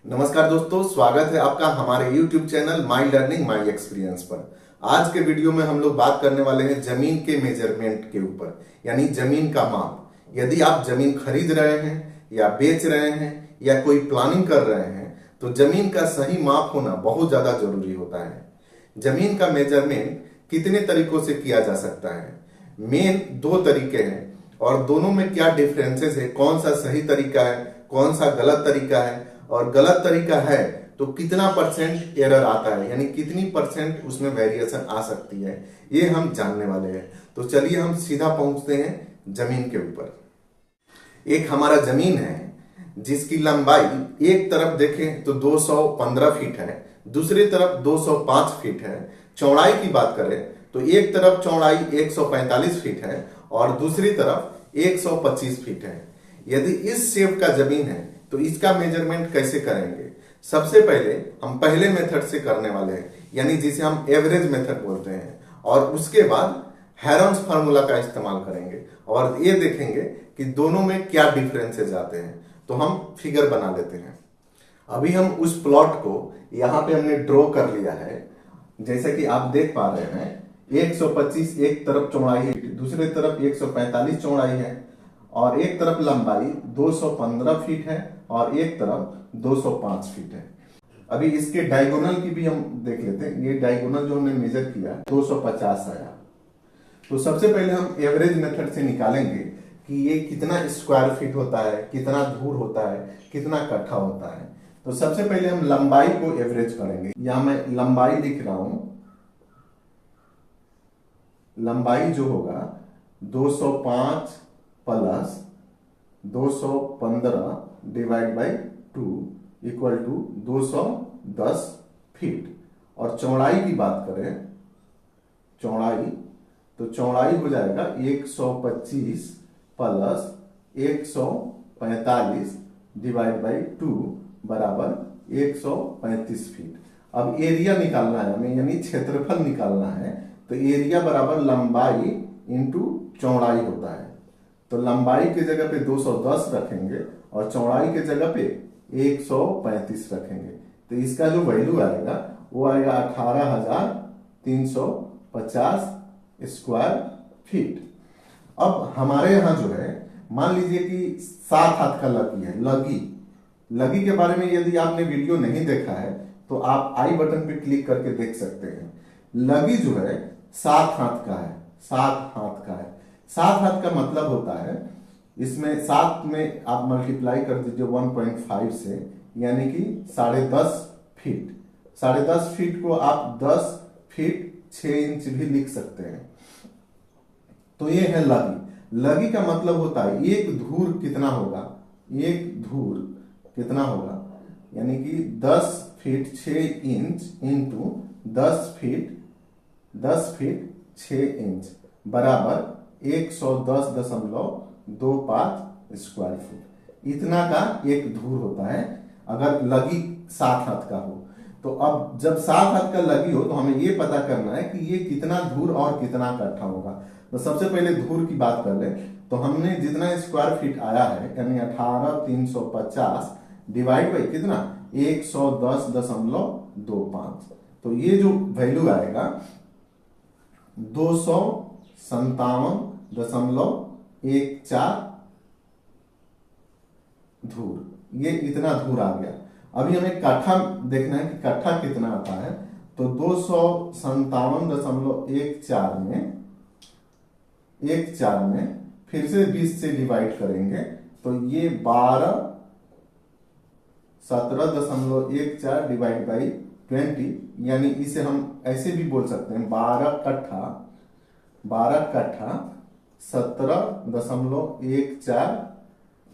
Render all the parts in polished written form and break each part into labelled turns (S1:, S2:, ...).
S1: नमस्कार दोस्तों, स्वागत है आपका हमारे YouTube channel my learning my experience पर। आज के वीडियो में हम लोग बात करने वाले हैं जमीन के मेजरमेंट के ऊपर, यानी जमीन का माप। यदि आप जमीन खरीद रहे हैं या बेच रहे हैं या कोई प्लानिंग कर रहे हैं तो जमीन का सही माप होना बहुत ज्यादा जरूरी होता है। जमीन का मेजरमेंट कितने तरीकों से किया जा सकता है? मेन दो तरीके हैं और दोनों में क्या डिफरेंसेस है, कौन सा सही तरीका है, कौन सा गलत तरीका है, और गलत तरीका है तो कितना परसेंट एरर आता है, यानी कितनी परसेंट उसमें वेरिएशन आ सकती है, ये हम जानने वाले हैं। तो चलिए हम सीधा पहुंचते हैं जमीन के ऊपर। एक हमारा जमीन है जिसकी लंबाई एक तरफ देखें तो 215 फीट है, दूसरी तरफ 205 फीट है। चौड़ाई की बात करें तो एक तरफ चौड़ाई 145 फीट है और दूसरी तरफ 125 फीट है। यदि इस शेप का जमीन है तो इसका मेजरमेंट कैसे करेंगे? सबसे पहले हम पहले मेथड से करने वाले हैं, यानी जिसे हम एवरेज मेथड बोलते हैं, और उसके बाद हेरॉन्स फार्मूला का इस्तेमाल करेंगे और ये देखेंगे कि दोनों में क्या डिफरेंसेस आते हैं। तो हम फिगर बना लेते हैं। अभी हम उस प्लॉट को यहाँ पे हमने ड्रॉ कर लिया है। जैसे कि आप देख पा रहे हैं 125 एक तरफ चौड़ाई है, दूसरी तरफ 145 चौड़ाई है और एक तरफ लंबाई 215 फीट है और एक तरफ 205 फीट है। अभी इसके डायगोनल की भी हम देख लेते हैं। ये डायगोनल जो हमने मेजर किया 250 आया। तो सबसे पहले हम एवरेज मेथड से निकालेंगे कि ये कितना स्क्वायर फीट होता है, कितना धूर होता है, कितना कट्ठा होता है। तो सबसे पहले हम लंबाई को एवरेज करेंगे। यहां मैं लंबाई लिख रहा हूं। लंबाई जो होगा 205 plus 215 divide by 2 equal to 210 feet. और चौड़ाई की बात करें, चौड़ाई तो चौड़ाई हो जाएगा 125 प्लस 145 डिवाइड बाई 2 बराबर 135 फीट। अब एरिया निकालना है हमें, यानी क्षेत्रफल निकालना है। तो एरिया बराबर लंबाई इंटू चौड़ाई होता है। तो लंबाई के जगह पे 210 रखेंगे और चौड़ाई के जगह पे 135 रखेंगे। तो इसका जो वैल्यू आएगा वो आएगा 18,350 स्क्वायर फीट। अब हमारे यहाँ जो है, मान लीजिए कि 7 हाथ का लगी है। लगी के बारे में यदि आपने वीडियो नहीं देखा है तो आप आई बटन पे क्लिक करके देख सकते हैं। लगी जो है 7 हाथ का है, 7 हाथ का है। 7 हाथ का मतलब होता है, इसमें 7 में आप मल्टीप्लाई कर दीजिए 1.5 से, यानी कि 10.5 फीट। 10.5 फीट को आप 10 फीट 6 इंच भी लिख सकते हैं। तो ये है लगी का मतलब होता है एक धूर कितना होगा, एक धूर कितना होगा, यानी कि 10 feet 6 inch into 10 feet 6 inch बराबर 110.25 स्क्वायर फुट। इतना का एक धूर होता है अगर लगी 7 हाथ का हो। तो अब जब 7 हाथ का लगी हो तो हमें ये पता करना है कि ये कितना धूर और कितना कट्ठा होगा। तो सबसे पहले धूर की बात कर ले तो हमने जितना स्क्वायर फीट आया है, यानी 18,350 डिवाइड बाई कितना 110.25। तो ये जो वैल्यू आएगा 257.14 धूर। ये इतना धूर आ गया। अभी हमें कट्ठा देखना है कि कट्ठा कितना आता है। तो 257.14 में फिर से 20 से डिवाइड करेंगे तो ये 17.14 डिवाइड बाई 20, यानी इसे हम ऐसे भी बोल सकते हैं 12 कट्ठा 17.14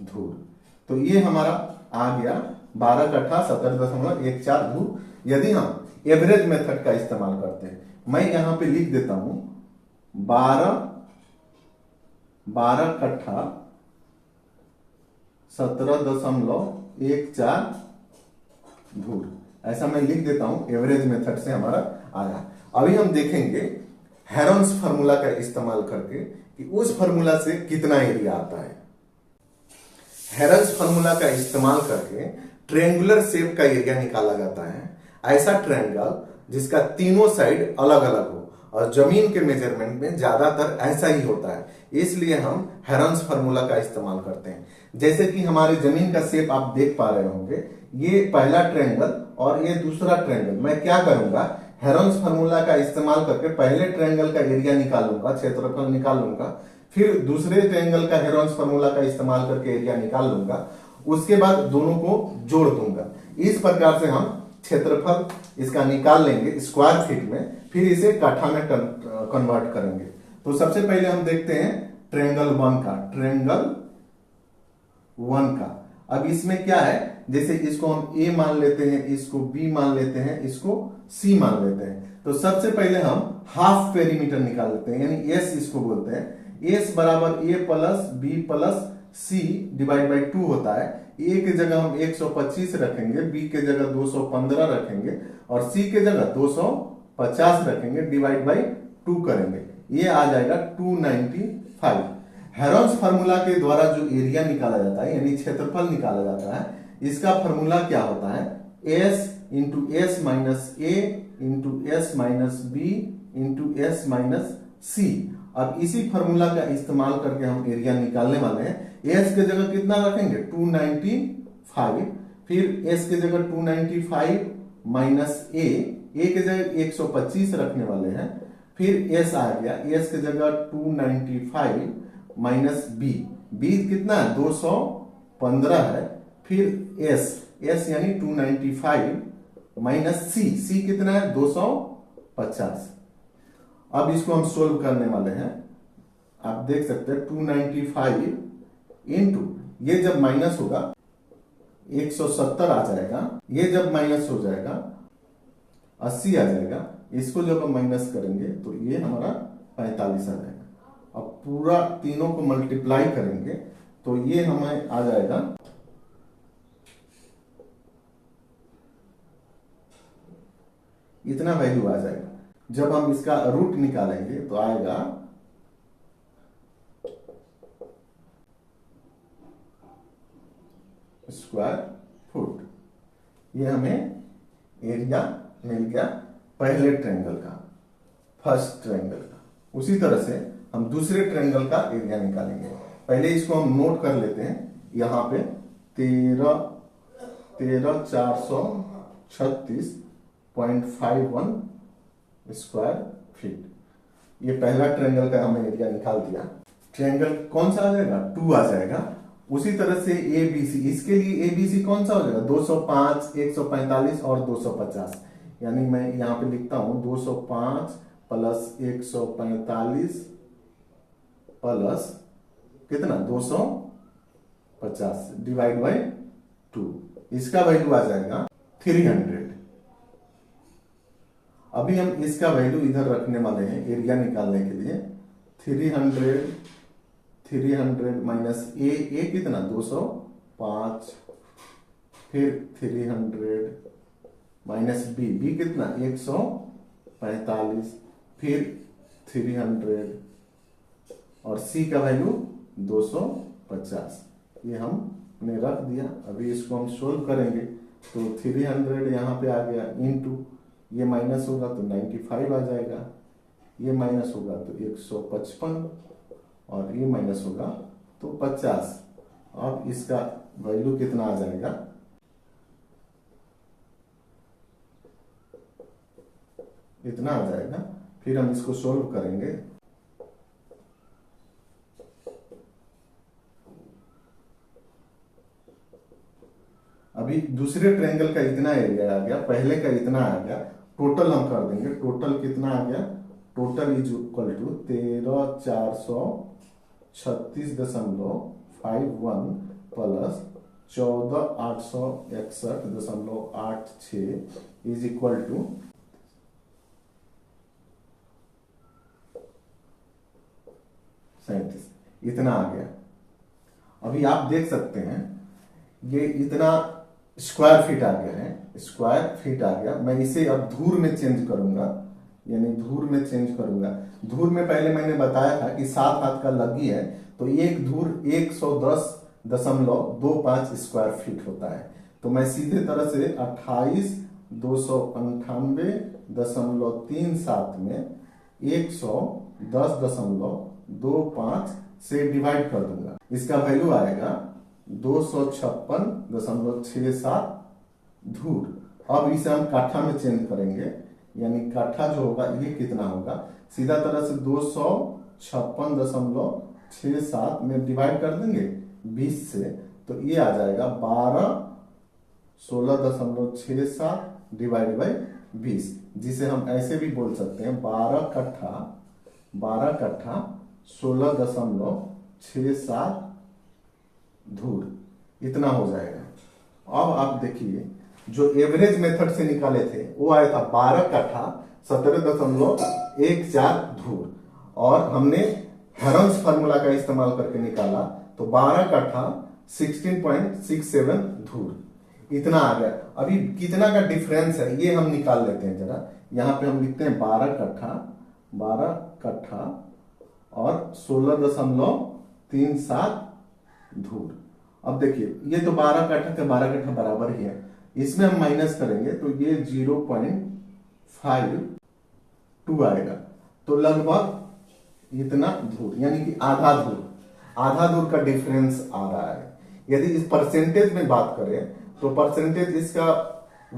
S1: धूर। तो ये हमारा आ गया 12 कट्ठा 17.14 धूर। यदि हम एवरेज मेथड का इस्तेमाल करते हैं, मैं यहां पे लिख देता हूं 12 कट्ठा 17.14 धूर, ऐसा मैं लिख देता हूं। एवरेज मेथड से हमारा आया। अभी हम देखेंगे हेरॉन्स फार्मूला का इस्तेमाल करके कि उस फार्मूला से कितना एरिया आता है। हेरॉन्स फार्मूला का इस्तेमाल करके ट्रायंगुलर शेप का एरिया निकाला जाता है। ऐसा ट्रायंगल जिसका तीनों साइड अलग अलग हो, और जमीन के मेजरमेंट में ज्यादातर ऐसा ही होता है, इसलिए हम हेरॉन्स फार्मूला का इस्तेमाल करते हैं। जैसे कि हमारे जमीन का शेप आप देख पा रहे होंगे, ये पहला ट्रायंगल और ये दूसरा ट्रायंगल। मैं क्या करूंगा, हेरॉन्स फार्मूला का इस्तेमाल करके पहले ट्रायंगल का एरिया निकालूंगा, क्षेत्रफल निकालूंगा, फिर दूसरे ट्रायंगल का हेरॉन्स फार्मूला का इस्तेमाल करके एरिया निकाल लूंगा, उसके बाद दोनों को जोड़ दूंगा। इस प्रकार से हम क्षेत्रफल इसका निकाल लेंगे स्क्वायर फीट में, फिर इसे काठा में कन्वर्ट करेंगे। तो सबसे पहले हम देखते हैं ट्रायंगल वन का। अब इसमें क्या है, जैसे इसको हम ए मान लेते हैं, इसको बी मान लेते हैं, इसको सी मान लेते हैं। तो सबसे पहले हम हाफ पेरीमीटर निकाल लेते हैं, यानी एस इसको बोलते हैं। एस बराबर A plus B plus C divide by 2 होता है। ए के जगह हम 125 रखेंगे, बी के जगह 215 रखेंगे और सी के जगह 250 रखेंगे, डिवाइड बाई 2 करेंगे, ये आ जाएगा 295। हेरॉन्स फार्मूला के द्वारा जो एरिया निकाला जाता है यानी क्षेत्रफल निकाला जाता है, इसका फार्मूला क्या होता है, S into S minus A into S minus B into S minus C. अब इसी फार्मूला का इस्तेमाल करके हम एरिया निकालने वाले हैं। एस के जगह कितना रखेंगे 295, फिर एस के जगह 295 माइनस ए के जगह 125 रखने वाले हैं, फिर एस आ गया, एस के जगह 295 माइनस बी कितना है 215 है, फिर एस यानी 295 माइनस सी कितना है 250। अब इसको हम सोल्व करने वाले हैं। आप देख सकते हैं 295 इंटू, ये जब माइनस होगा 170 आ जाएगा, ये जब माइनस हो जाएगा 80 आ जाएगा, इसको जब हम माइनस करेंगे तो ये हमारा 45 आ जाएगा। अब पूरा तीनों को मल्टीप्लाई करेंगे तो ये हमें आ जाएगा इतना वैल्यू आ जाएगा। जब हम इसका रूट निकालेंगे तो आएगा स्क्वायर फुट। ये हमें एरिया मिल गया पहले ट्रायंगल का, फर्स्ट ट्रायंगल का। उसी तरह से हम दूसरे ट्रायंगल का एरिया निकालेंगे। पहले इसको हम नोट कर लेते हैं, यहां पे 13,436.51 स्क्वायर फीट। ये पहला ट्रायंगल का हमने एरिया निकाल दिया। ट्रायंगल कौन सा आ जाएगा 2 आ जाएगा। उसी तरह से एबीसी, इसके लिए एबीसी कौन सा हो जाएगा 205, 145 और 250। यानी मैं यहां पे लिखता हूं 205 प्लस 145 प्लस कितना 250 डिवाइड बाई 2, इसका वैल्यू आ जाएगा 300। अभी हम इसका वैल्यू इधर रखने वाले हैं एरिया निकालने के लिए। 300 माइनस ए कितना 205, फिर 300 माइनस बी कितना 145, फिर 300 और सी का वैल्यू 250। ये हमने रख दिया। अभी इसको हम सोल्व करेंगे तो 300 यहाँ पे आ गया, इनटू ये माइनस होगा तो 95 आ जाएगा, ये माइनस होगा तो 155 और ये माइनस होगा तो 50। अब इसका वैल्यू कितना आ जाएगा, इतना आ जाएगा। फिर हम इसको सोल्व करेंगे। अभी दूसरे ट्रायंगल का इतना एरिया आ गया, पहले का इतना आ गया, टोटल हम कर देंगे। टोटल कितना आ गया, total is equal to 13,436.51 plus 14,861.86 is equal to 37। इतना आ गया। अभी आप देख सकते हैं ये इतना स्क्वायर फीट आ गया है, स्क्वायर फीट आ गया। मैं इसे अब धूर में चेंज करूंगा, यानी धूर में चेंज करूंगा। धूर में पहले मैंने बताया था कि 7 हाथ का लगी है तो एक धूर 110.25 स्क्वायर फीट होता है। तो मैं सीधे तरह से 28,298.37 में 110.25 से डिवाइड कर दूंगा। इसका वैल्यू आएगा 256.67 धूर। अब इसे हम काठा में चेंज करेंगे, यानी काठा जो होगा ये कितना होगा, सीधा तरह से 256.67 में डिवाइड कर देंगे 20 से, तो ये आ जाएगा 16.67 डिवाइड बाई 20, जिसे हम ऐसे भी बोल सकते हैं 12 कट्ठा 16.67 धूर, इतना हो जाएगा। अब आप देखिए जो एवरेज मेथड से निकाले थे वो आया था 12 कट्ठा 17.14 धूर, और हमने हेरन्स फार्मूला का इस्तेमाल करके निकाला तो 12 कट्ठा 16.67 धूर, इतना आ गया। अभी कितना का डिफरेंस है ये हम निकाल लेते हैं जरा। यहाँ पे हम लिखते हैं 12 कट्ठा और 16.37 धूर। अब देखिए ये तो 12 कट्ठा के 12 कट्ठा बराबर ही है, इसमें हम माइनस करेंगे तो ये 0.52 आएगा, तो लगभग इतना धूर, यानी कि आधा धूर का डिफरेंस आ रहा है। यदि इस परसेंटेज में बात करें तो परसेंटेज इसका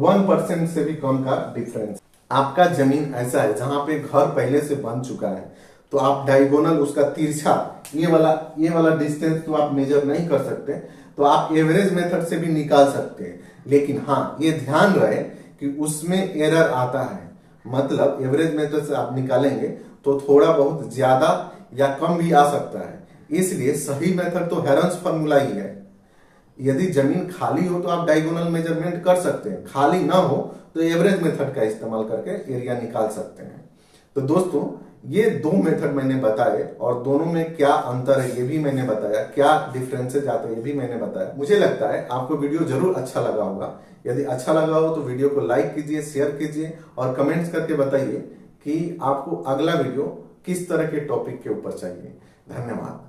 S1: 1% से भी कम का डिफरेंस। आपका जमीन ऐसा है जहां पे घर पहले से बन चुका है, तो आप डायगोनल उसका तिरछा ये वाला डिस्टेंस तो आप मेजर नहीं कर सकते, तो आप एवरेज मेथड से भी निकाल सकते हैं। लेकिन हाँ, ये ध्यान रहे कि उसमें एरर आता है, मतलब एवरेज मेथड से आप निकालेंगे तो थोड़ा बहुत ज्यादा या कम भी आ सकता है, इसलिए सही मेथड तो हेरन्स फार्मूला ही है। यदि जमीन खाली हो तो आप डायगोनल मेजरमेंट कर सकते हैं, खाली ना हो तो एवरेज मेथड का इस्तेमाल करके एरिया निकाल सकते हैं। तो दोस्तों ये दो मेथड मैंने बताए, और दोनों में क्या अंतर है ये भी मैंने बताया, क्या डिफरेंसेस आते हैं ये भी मैंने बताया। मुझे लगता है आपको वीडियो जरूर अच्छा लगा होगा। यदि अच्छा लगा हो तो वीडियो को लाइक कीजिए, शेयर कीजिए और कमेंट्स करके बताइए कि आपको अगला वीडियो किस तरह के टॉपिक के ऊपर चाहिए। धन्यवाद।